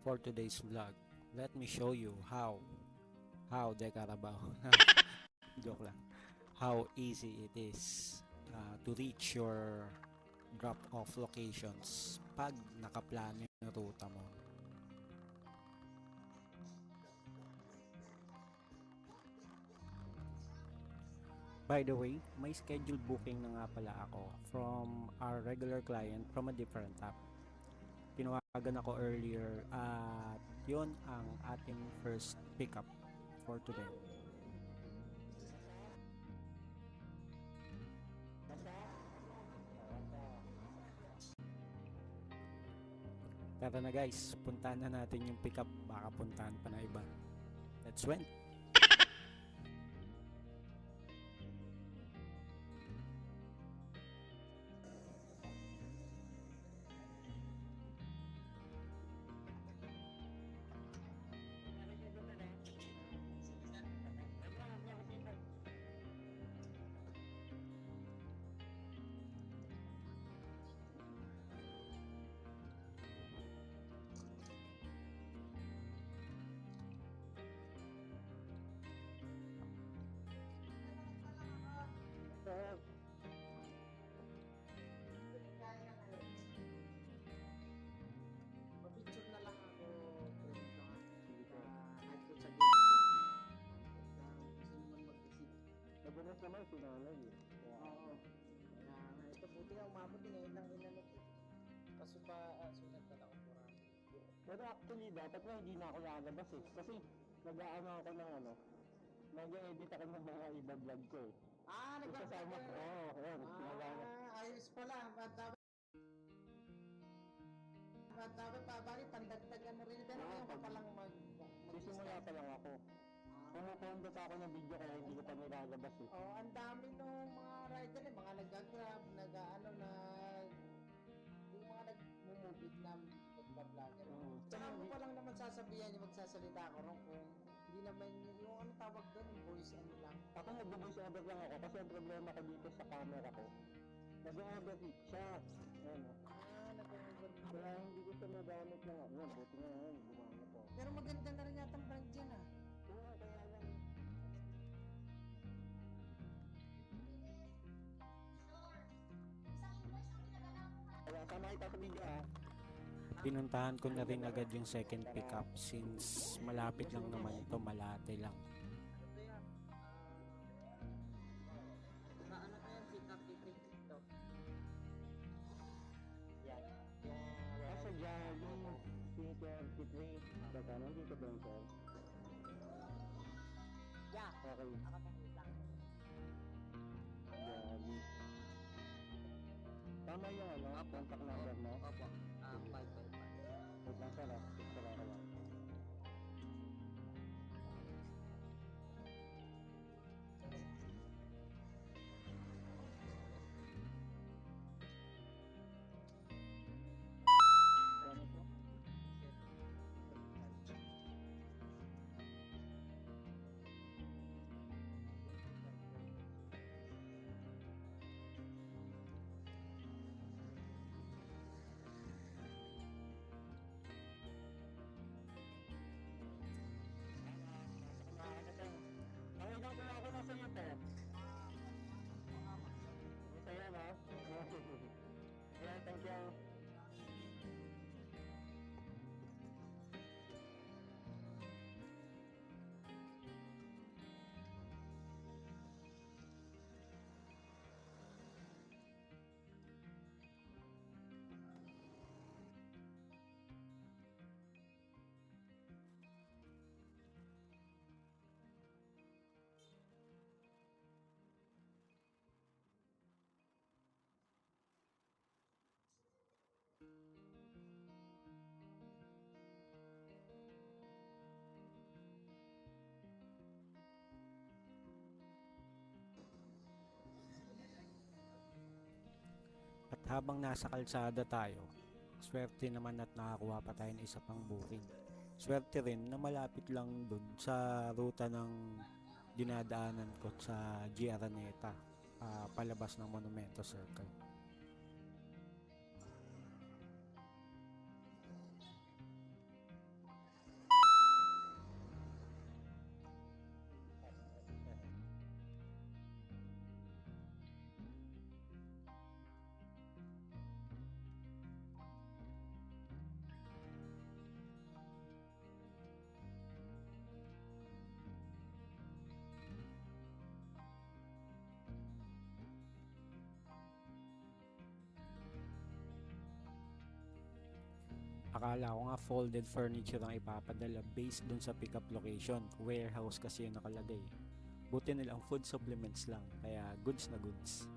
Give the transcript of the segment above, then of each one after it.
For today's vlog, let me show you how de Carabao joke lang, how easy it is to reach your drop off locations pag nakaplano yung ruta mo. By the way, may schedule booking na nga pala ako from our regular client from a different app. Tinawagan ako earlier at yun ang ating first pickup for today. Tara na guys, puntahan na natin yung pickup, baka puntahan pa na iba. Let's went! Picture na lang ako, friend ko. Kahit po sa gilid ko. Gusto naman mag-isip. Madalas naman sinanay eh. Oo. Ito buti nga umabot din ngayon lang inanot eh. Kaso pa, sulat na ako po. Pero actually, dapat nga hindi na ako lalabas eh. Kasi nag-aano ako ng nag-edit ako ng mga iba vlog ko eh. Nagkakasama Isasama ko, yun. Ginagawa. Ayos pala. Dapat pa, bakit pandagdagan mo rin. Pero ngayon pa palang Sisimula pa lang ako. Pumupondo pa ako ng video kaya hindi ko pa nilalabas eh. Ang dami nung mga rider eh, mga nag-grab, yung mga nag-movie na nagpa-vlogger. Tsaka mo pa lang naman sasabihan yung magsasalita ako ron kung hindi naman yung ano tawag doon, voice ano lang. Ako nag-voice over lang ako kasi ang problema ko dito sa camera ko. Nag-overheat siya. Ayan o. Nag-overheat. Kaya hindi ko siya magamit ng ano. Buti nga yan, gumana po. Pero maganda na rin yata ang brand dyan ah. Oo, kaya lang. Kaya sama kita sa video ah. Pinuntahan ko na rin agad yung second pickup since malapit lang naman ito, Malate lang. Ano ko yan, pick up dito. Yan. Kasi dyan, yung P23, magkano dito ba yung sir? Yeah. Okay. Ako na lang. Yan. Tama yung contact number mo? Opo. 555. Wait lang sir ah. Picture ako lang. Thank you. At habang nasa kalsada tayo, swerte naman at nakakuha pa tayo ng isa pang booking. Swerte rin na malapit lang dun sa ruta ng dinadaanan ko sa G. Araneta, palabas ng Monumento Circle. Akala ko nga folded furniture ang ipapadala based dun sa pickup location. Warehouse kasi yung nakalagay. Buti nilang food supplements lang, kaya goods na goods.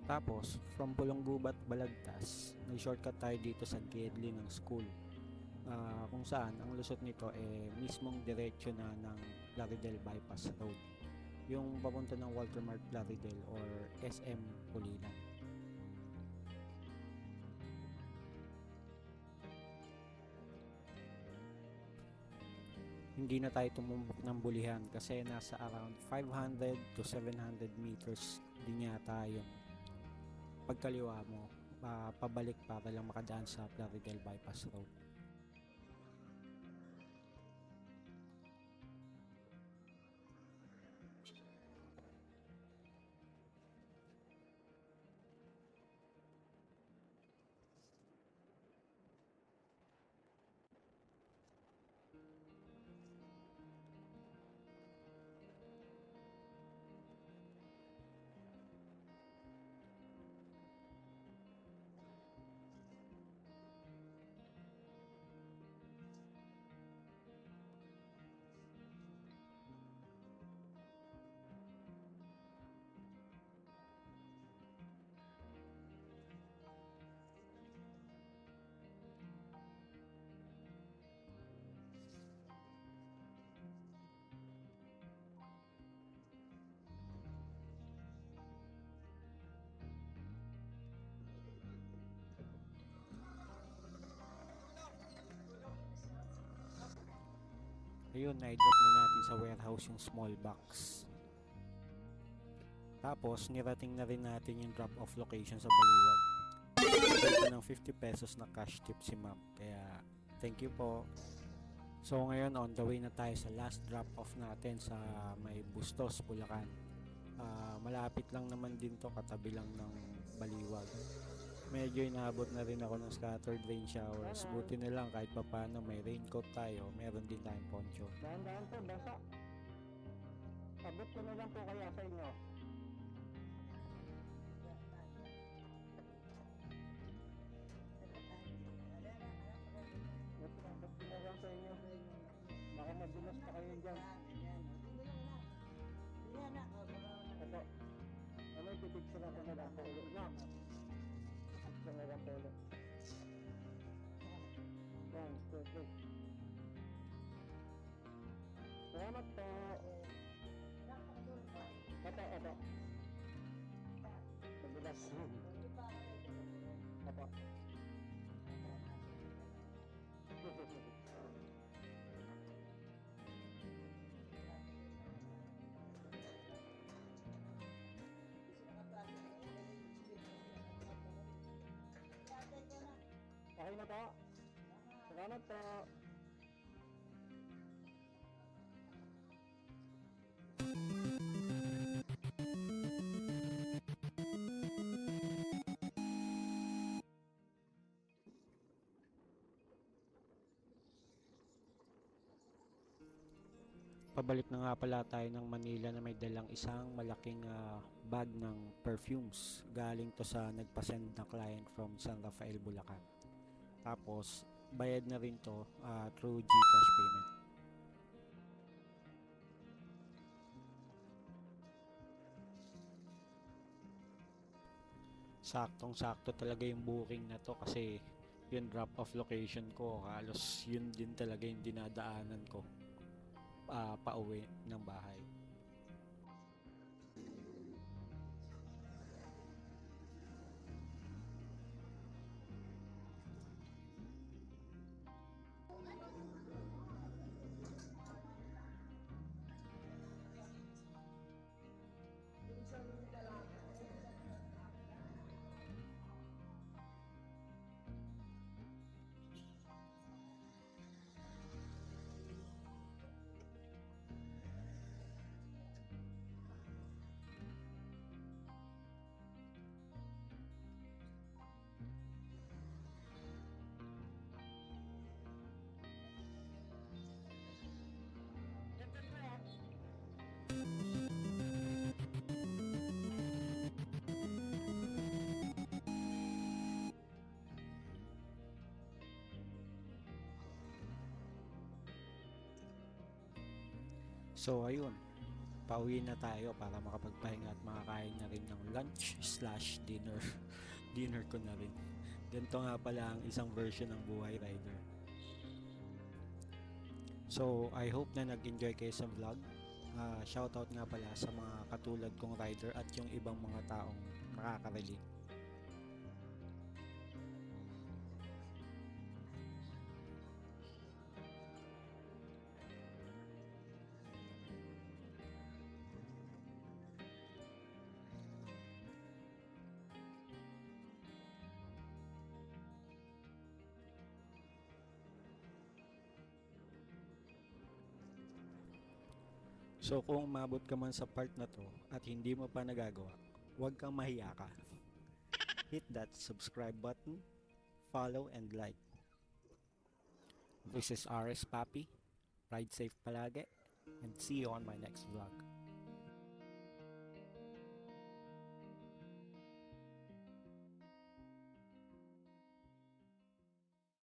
Tapos, from Pulonggubat, Balagtas, nag-shortcut tayo dito sa Gedli ng school. Kung saan, ang lusot nito mismong diretsyo na ng Plaridel Bypass Road. Yung papunta ng Walter Mart Plaridel or SM Pulilan. Hindi na tayo tumumbok ng Bulihan kasi nasa around 500 to 700 meters din yata yung pagkaliwa mo pabalik para lang makadaan sa Plaridel Bypass Road. Ayun, na-drop na natin sa warehouse yung small box. Tapos, nirating na rin natin yung drop-off location sa Baliwag. Bigay pa ng 50 pesos na cash tip si ma'am. Kaya, thank you po. So, ngayon, on the way na tayo sa last drop-off natin sa may Bustos, Bulacan. Malapit lang naman din to, katabi lang ng Baliwag. Medyo inaabot na rin ako ng scattered rain showers. Buti na lang kahit papano may raincoat tayo, meron din tayong poncho. Dahan-dahan po, basa. Abot ko na lang po kaya sa inyo. Abot ko na lang sa inyo. Baka madulas pa kayo dyan. Ito. Ano, ipipicture ako na lang po ulit na. Ipipicture na lang po ulit. Yan, perfect. Salamat po. Ito. Madulas. Ito. Okay na po. Salamat po. Pabalik na nga pala tayo ng Manila na may dalang isang malaking bag ng perfumes. Galing to sa nagpasend na client from San Rafael, Bulacan. Tapos, bayad na rin to through GCash payment. Saktong-sakto talaga yung booking na to kasi yung drop-off location ko, halos yun din talaga yung dinadaanan ko pauwi ng bahay. So ayun, pauwi na tayo para makapagpahinga at makakain na rin ng lunch slash dinner. Dinner ko na rin. Ganito nga pala ang isang version ng buhay rider. So I hope na nag-enjoy kayo sa vlog. Shoutout nga pala sa mga katulad kong rider at yung ibang mga taong nakaka-relate. So kung umabot ka man sa part na to at hindi mo pa nagagawa, huwag kang mahiya ka. Hit that subscribe button, follow and like. This is RS Papi. Ride safe palagi and see you on my next vlog.